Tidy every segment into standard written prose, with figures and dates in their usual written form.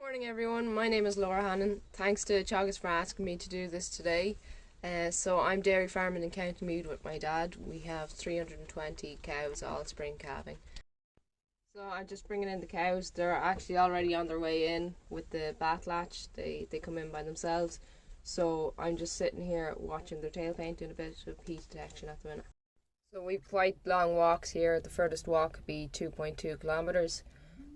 Morning everyone, my name is Laura Hannon. Thanks to Teagasc for asking me to do this today. So I'm dairy farming in County Meath with my dad. We have 320 cows, all spring calving. So I'm just bringing in the cows. They're actually already on their way in with the back latch. They come in by themselves. So I'm just sitting here watching their tail paint, doing a bit of heat detection at the minute. So we've quite long walks here. The furthest walk could be 2.2 kilometres.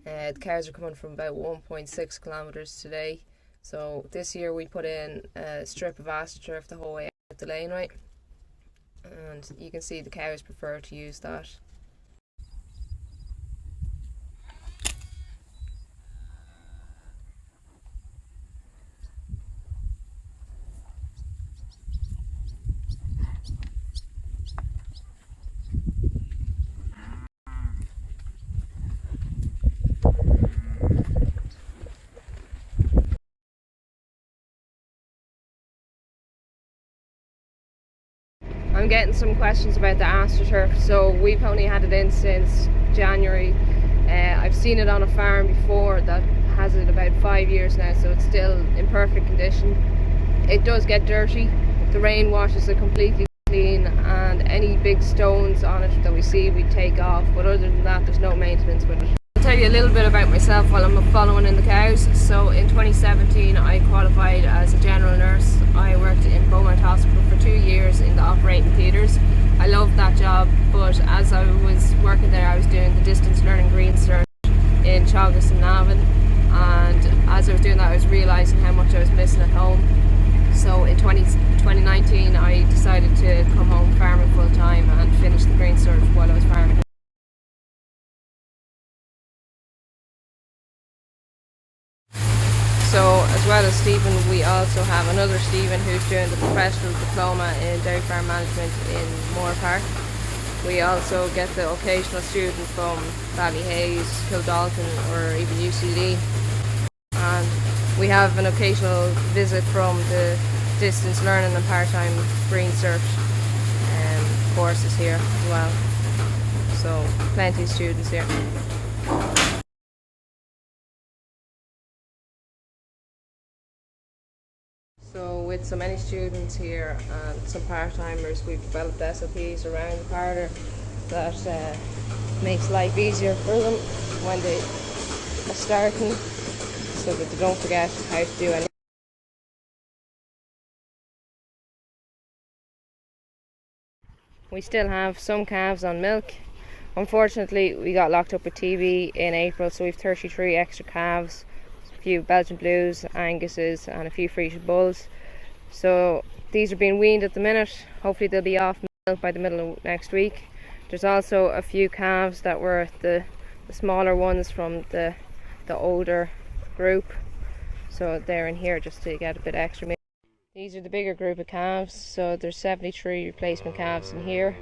The cows are coming from about 1.6 kilometres today. So this year we put in a strip of astroturf the whole way out the laneway, and you can see the cows prefer to use that. I'm getting some questions about the astroturf. So we've only had it in since January. I've seen it on a farm before that has it about 5 years now, so it's still in perfect condition. It does get dirty. The rain washes it completely clean, and any big stones on it that we see we take off, but other than that there's no maintenance with it. I'll tell you a little bit about myself while I'm following in the cows. So in 2017 I qualified as a general nurse. I worked in Beaumont Hospital for 2 years in the operating theatres. I loved that job, but as I was working there I was doing the distance learning green search in Teagasc and Navan, and as I was doing that I was realising how much I was missing at home. So in 2019 I decided to come home farming full time and finish the green search while I was farming. So as well as Stephen, we also have another Stephen who's doing the professional diploma in dairy farm management in Moore Park. We also get the occasional student from Ballyhaise, Kildalton or even UCD. And we have an occasional visit from the distance learning and part-time green search courses here as well. So plenty of students here. So with so many students here and some part-timers, we've developed SOPs around the parlour that makes life easier for them when they are starting, so that they don't forget how to do anything. We still have some calves on milk. Unfortunately we got locked up with TB in April, so we've 33 extra calves, a few Belgian Blues, Anguses and a few Frisian Bulls. So these are being weaned at the minute. Hopefully they'll be off milk by the middle of next week. There's also a few calves that were the smaller ones from the older group, so they're in here just to get a bit extra milk. These are the bigger group of calves, so there's 73 replacement calves in here.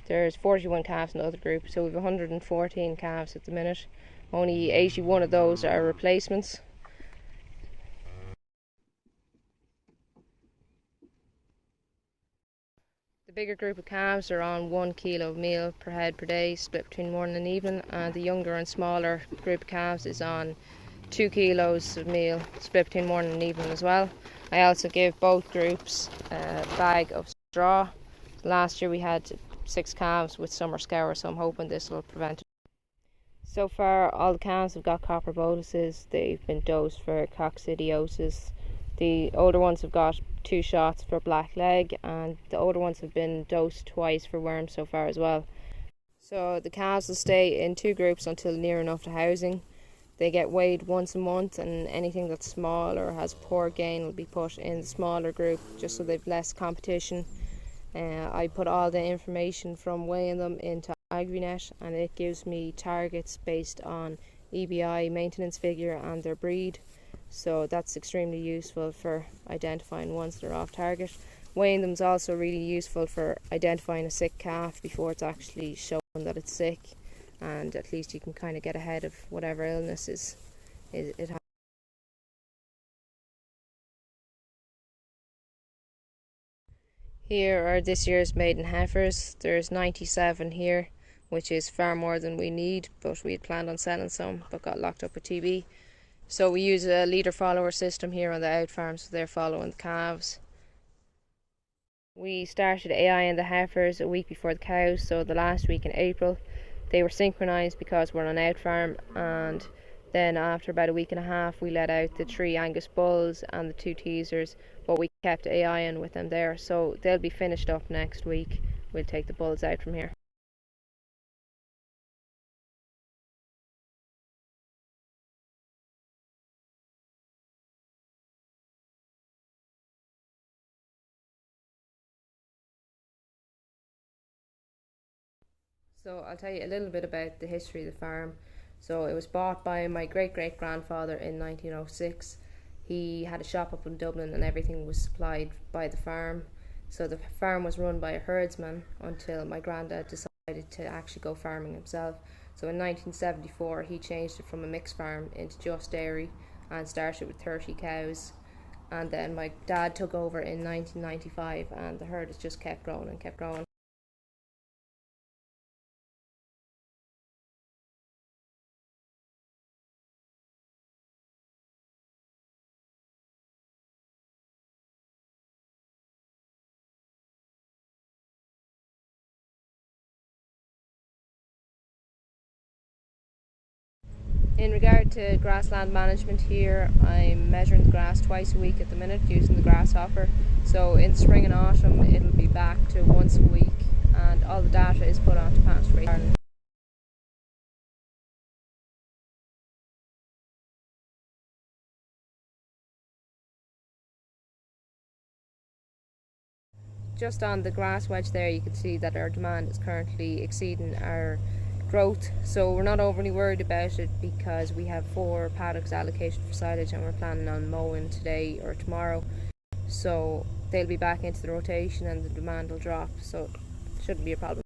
There's 41 calves in the other group, so we've 114 calves at the minute. Only 81 of those are replacements. The bigger group of calves are on 1 kilo of meal per head per day, split between morning and evening, and the younger and smaller group of calves is on 2 kilos of meal, split between morning and evening as well. I also give both groups a bag of straw. Last year we had 6 calves with summer scour, so I'm hoping this will prevent it. So far all the calves have got copper boluses. They've been dosed for coccidiosis. The older ones have got 2 shots for black leg, and the older ones have been dosed twice for worms so far as well. So the calves will stay in 2 groups until near enough to housing. They get weighed once a month, and anything that's small or has poor gain will be put in the smaller group just so they've less competition. I put all the information from weighing them into AgriNet, and it gives me targets based on EBI maintenance figure and their breed. So that's extremely useful for identifying ones that are off target. Weighing them is also really useful for identifying a sick calf before it's actually shown that it's sick, and at least you can kind of get ahead of whatever illness it has. Here are this year's maiden heifers. There's 97 here, which is far more than we need, but we had planned on selling some but got locked up with TB. So we use a leader follower system here on the out farm, so they're following the calves. We started AI in the heifers a week before the cows, so the last week in April. They were synchronised because we're on out farm, and then after about a week and a half we let out the 3 Angus bulls and the 2 teasers, but we kept AI in with them there, so they'll be finished up next week. We'll take the bulls out from here. So I'll tell you a little bit about the history of the farm. So it was bought by my great grandfather in 1906. He had a shop up in Dublin and everything was supplied by the farm. So the farm was run by a herdsman until my granddad decided to actually go farming himself. So in 1974 he changed it from a mixed farm into just dairy and started with 30 cows. And then my dad took over in 1995 and the herd has just kept growing and kept growing. In regard to grassland management here, I'm measuring the grass twice a week at the minute using the grasshopper. So in spring and autumn it'll be back to once a week, and all the data is put onto Pasture Ireland. Just on the grass wedge there you can see that our demand is currently exceeding our growth, so we're not overly worried about it because we have 4 paddocks allocated for silage and we're planning on mowing today or tomorrow, so they'll be back into the rotation and the demand will drop, so it shouldn't be a problem.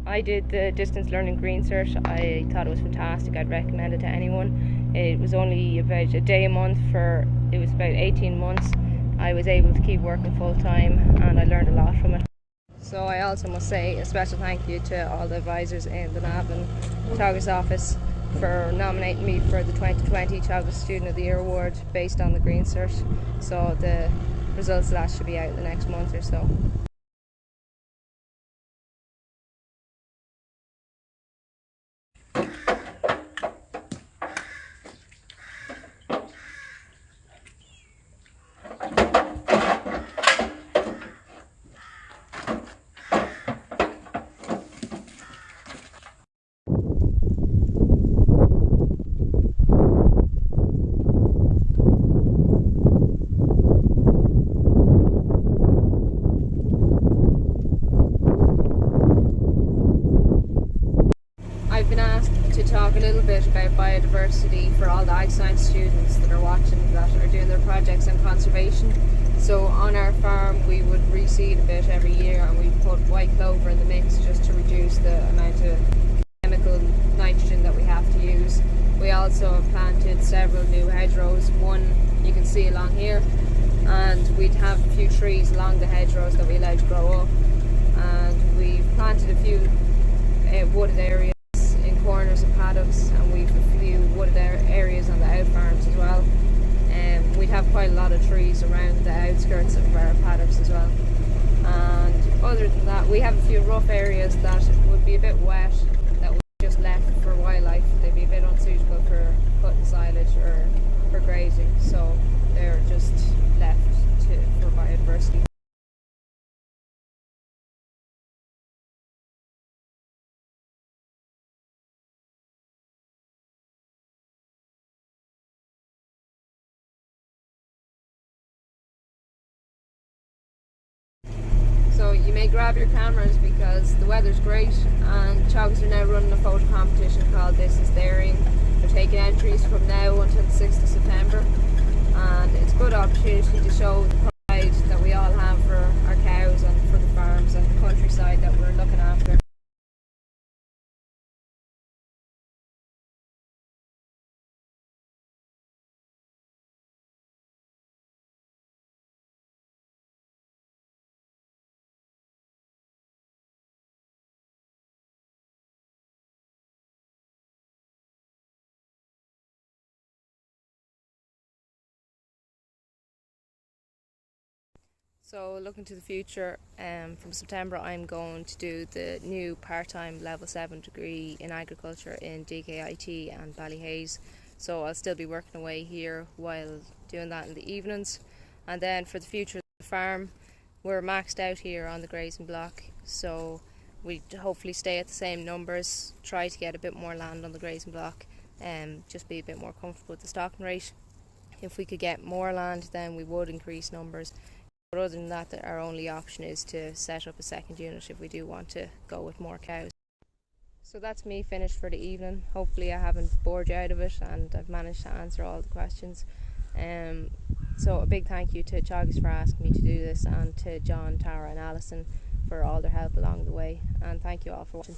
I did the distance learning green cert. I thought it was fantastic. I'd recommend it to anyone. It was only about a day a month for, it was about 18 months. I was able to keep working full time and I learned a lot from it. So I also must say a special thank you to all the advisors in the NAB and Teagasc office for nominating me for the 2020 Teagasc Student of the Year award based on the green cert. So the results of that should be out in the next month or so. I've been asked to talk a little bit about biodiversity for all the ag science students that are watching, that are doing their projects on conservation. So on our farm we would reseed a bit every year and we put white clover in the mix just to reduce the amount of chemical nitrogen that we have to use. We also have planted several new hedgerows, one you can see along here, and we'd have a few trees along the hedgerows that we allowed to grow up, and we've planted a few wooded areas corners of paddocks, and we've a few wooded areas on the out farms as well. We'd have quite a lot of trees around the outskirts of our paddocks as well. And other than that, we have a few rough areas that would be a bit wet that we just left for wildlife. They'd be a bit unsuitable for putting silage or for grazing, so they're just left for biodiversity. So you may grab your cameras because the weather's great, and Teagasc are now running a photo competition called This Is Dairying. They're taking entries from now until the 6th of September, and it's a good opportunity to show the pride that we all have for our cows and for the farms and the countryside that we're looking after. So looking to the future, from September I'm going to do the new part-time level 7 degree in agriculture in DKIT and Ballyhaise. So I'll still be working away here while doing that in the evenings. And then for the future of the farm, we're maxed out here on the grazing block, so we hopefully stay at the same numbers, try to get a bit more land on the grazing block and just be a bit more comfortable with the stocking rate. If we could get more land, then we would increase numbers. But other than that, our only option is to set up a second unit if we do want to go with more cows. So that's me finished for the evening. Hopefully I haven't bored you out of it and I've managed to answer all the questions. So a big thank you to Teagasc for asking me to do this, and to John, Tara and Alison for all their help along the way, and thank you all for watching.